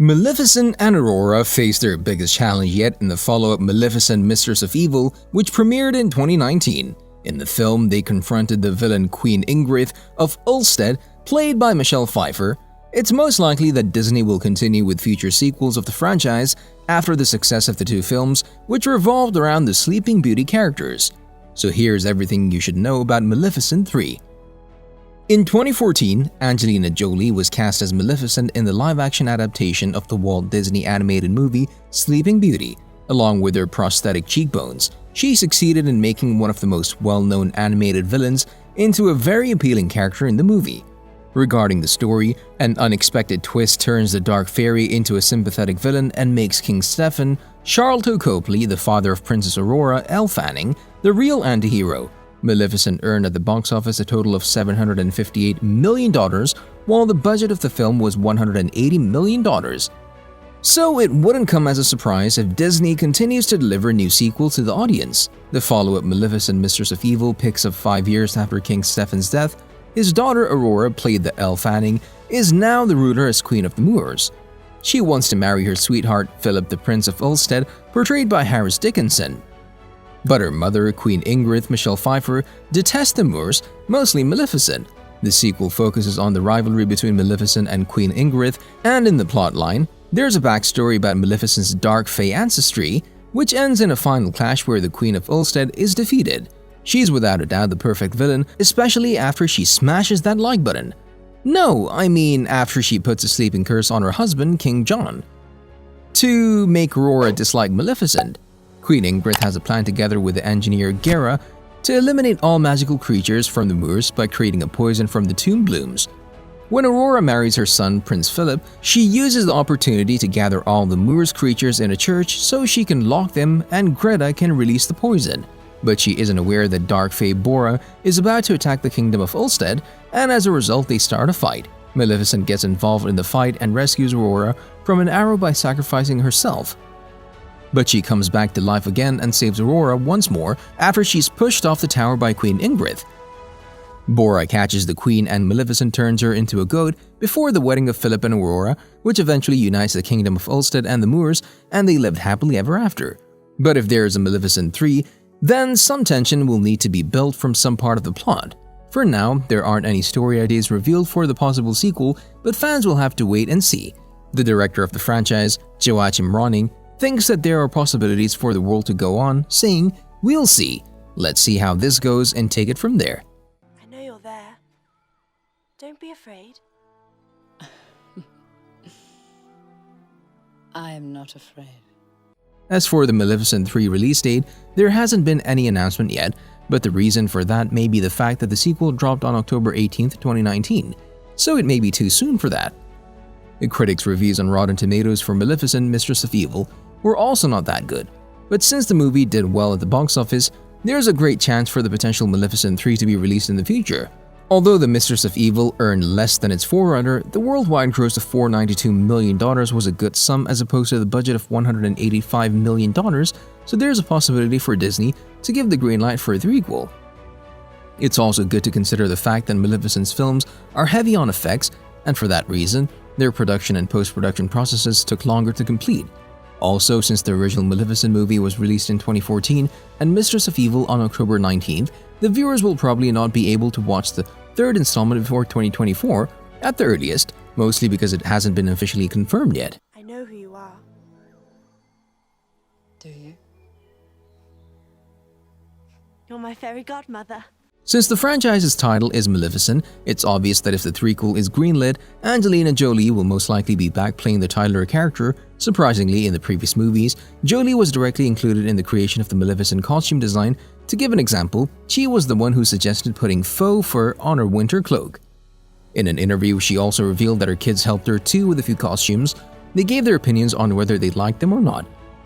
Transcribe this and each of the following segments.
Maleficent and Aurora faced their biggest challenge yet in the follow-up Maleficent Mistress of Evil, which premiered in 2019. In the film, they confronted the villain Queen Ingrid of Ulstead, played by Michelle Pfeiffer. It's most likely that Disney will continue with future sequels of the franchise after the success of the two films, which revolved around the Sleeping Beauty characters. So here's everything you should know about Maleficent 3. In 2014, Angelina Jolie was cast as Maleficent in the live-action adaptation of the Walt Disney animated movie Sleeping Beauty. Along with her prosthetic cheekbones, she succeeded in making one of the most well-known animated villains into a very appealing character in the movie. Regarding the story, an unexpected twist turns the dark fairy into a sympathetic villain and makes King Stephen, Sharlto Copley, the father of Princess Aurora, Elle Fanning, the real anti-hero. Maleficent earned at the box office a total of $758 million, while the budget of the film was $180 million. So it wouldn't come as a surprise if Disney continues to deliver new sequels to the audience. The follow-up Maleficent Mistress of Evil picks up 5 years after King Stephen's death. His daughter Aurora, played by Elle Fanning, is now the ruler as Queen of the Moors. She wants to marry her sweetheart, Philip the Prince of Ulstead, portrayed by Harris Dickinson. But her mother, Queen Ingrid, Michelle Pfeiffer, detests the Moors, mostly Maleficent. The sequel focuses on the rivalry between Maleficent and Queen Ingrid, and in the plotline, there's a backstory about Maleficent's dark fae ancestry, which ends in a final clash where the Queen of Ulstead is defeated. She's without a doubt the perfect villain, especially after she smashes that like button. No, I mean after she puts a sleeping curse on her husband, King John. To make Aurora dislike Maleficent, Queen Ingrid has a plan together with the engineer Vieira to eliminate all magical creatures from the Moors by creating a poison from the tomb blooms. When Aurora marries her son, Prince Philip, she uses the opportunity to gather all the Moors creatures in a church so she can lock them and Greta can release the poison. But she isn't aware that Dark Fae Bora is about to attack the Kingdom of Ulstead, and as a result they start a fight. Maleficent gets involved in the fight and rescues Aurora from an arrow by sacrificing herself. But she comes back to life again and saves Aurora once more after she's pushed off the tower by Queen Ingrid. Bora catches the queen and Maleficent turns her into a goat before the wedding of Philip and Aurora, which eventually unites the Kingdom of Ulstead and the Moors, and they lived happily ever after. But if there is a Maleficent 3, then some tension will need to be built from some part of the plot. For now, there aren't any story ideas revealed for the possible sequel, but fans will have to wait and see. The director of the franchise, Joachim Ronning, thinks that there are possibilities for the world to go on, saying, "We'll see. Let's see how this goes and take it from there." I know you're there. Don't be afraid. I am not afraid. As for the Maleficent 3 release date, there hasn't been any announcement yet, but the reason for that may be the fact that the sequel dropped on October 18, 2019, so it may be too soon for that. The critics' reviews on Rotten Tomatoes for Maleficent Mistress of Evil were also not that good, but since the movie did well at the box office, there's a great chance for the potential Maleficent 3 to be released in the future. Although The Mistress of Evil earned less than its forerunner, the worldwide gross of $492 million was a good sum as opposed to the budget of $185 million, so there's a possibility for Disney to give the green light for a threequel. It's also good to consider the fact that Maleficent's films are heavy on effects, and for that reason, their production and post-production processes took longer to complete. Also, since the original Maleficent movie was released in 2014 and Mistress of Evil on October 19th, the viewers will probably not be able to watch the third installment before 2024 at the earliest, mostly because it hasn't been officially confirmed yet. I know who you are. Do you? You're my fairy godmother. Since the franchise's title is Maleficent, it's obvious that if the threequel is greenlit, Angelina Jolie will most likely be back playing the Tyler character. Surprisingly, in the previous movies, Jolie was directly included in the creation of the Maleficent costume design. To give an example, she was the one who suggested putting faux fur on her winter cloak. In an interview, she also revealed that her kids helped her too with a few costumes. They gave their opinions on whether they liked them or not.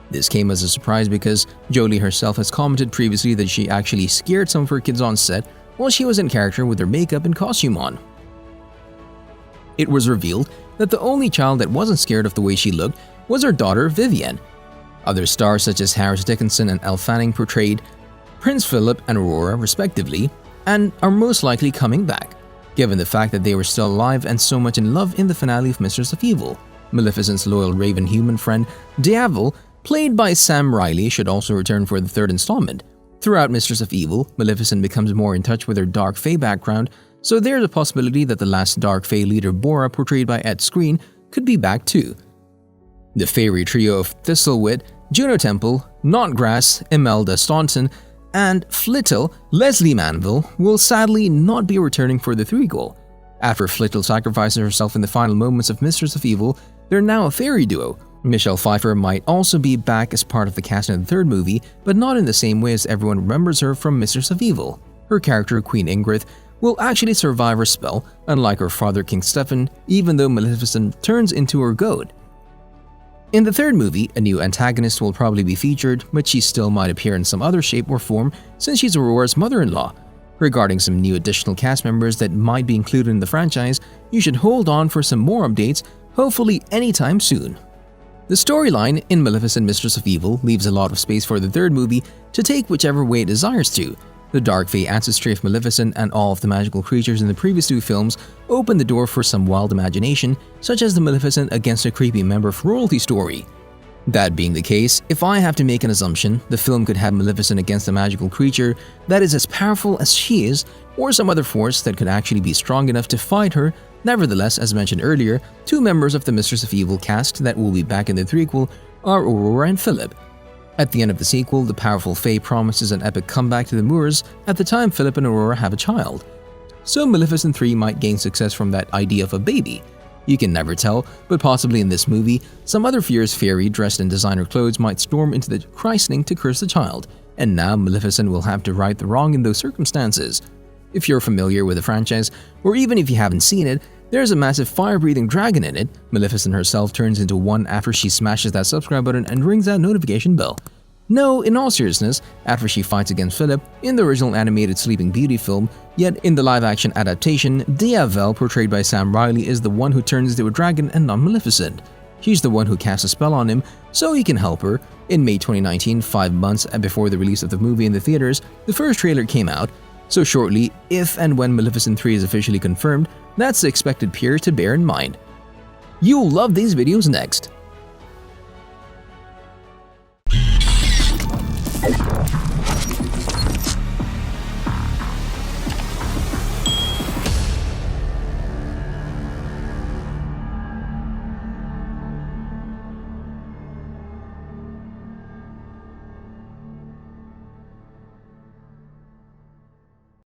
This came as a surprise because Jolie herself has commented previously that she actually scared some of her kids on set while she was in character with her makeup and costume on. It was revealed that the only child that wasn't scared of the way she looked was her daughter Vivienne. Other stars such as Harris Dickinson and Elle Fanning portrayed Prince Philip and Aurora respectively, and are most likely coming back, given the fact that they were still alive and so much in love in the finale of Mistress of Evil. Maleficent's loyal raven human friend, Diavel, played by Sam Riley, should also return for the third installment. Throughout Mistress of Evil, Maleficent becomes more in touch with her dark fae background, so there's a possibility that the last dark fae leader Bora, portrayed by Ed Skrein, could be back too. The fairy trio of Thistlewit, Juno Temple, Knotgrass, Imelda Staunton, and Flittle, Lesley Manville, will sadly not be returning for the threequel. After Flittle sacrifices herself in the final moments of Mistress of Evil, they're now a fairy duo. Michelle Pfeiffer might also be back as part of the cast in the third movie, but not in the same way as everyone remembers her from Mistress of Evil. Her character, Queen Ingrid, will actually survive her spell, unlike her father King Stefan, even though Maleficent turns into her goad. In the third movie, a new antagonist will probably be featured, but she still might appear in some other shape or form since she's Aurora's mother-in-law. Regarding some new additional cast members that might be included in the franchise, you should hold on for some more updates, hopefully anytime soon. The storyline in Maleficent Mistress of Evil leaves a lot of space for the third movie to take whichever way it desires to. The dark fae ancestry of Maleficent and all of the magical creatures in the previous two films open the door for some wild imagination, such as the Maleficent against a creepy member of royalty story. That being the case, if I have to make an assumption, the film could have Maleficent against a magical creature that is as powerful as she is, or some other force that could actually be strong enough to fight her. Nevertheless, as mentioned earlier, two members of the Mistress of Evil cast that will be back in the threequel are Aurora and Philip. At the end of the sequel, the powerful fae promises an epic comeback to the Moors at the time Philip and Aurora have a child. So Maleficent 3 might gain success from that idea of a baby. You can never tell, but possibly in this movie, some other fierce fairy dressed in designer clothes might storm into the christening to curse the child, and now Maleficent will have to right the wrong in those circumstances. If you're familiar with the franchise, or even if you haven't seen it, there's a massive fire-breathing dragon in it. Maleficent herself turns into one after she smashes that subscribe button and rings that notification bell. No, in all seriousness, after she fights against Philip in the original animated Sleeping Beauty film, yet in the live-action adaptation, Diavel, portrayed by Sam Riley, is the one who turns into a dragon and not Maleficent. She's the one who casts a spell on him so he can help her. In May 2019, 5 months before the release of the movie in the theaters, the first trailer came out. So shortly, if and when Maleficent 3 is officially confirmed, that's the expected peer to bear in mind. You'll love these videos next.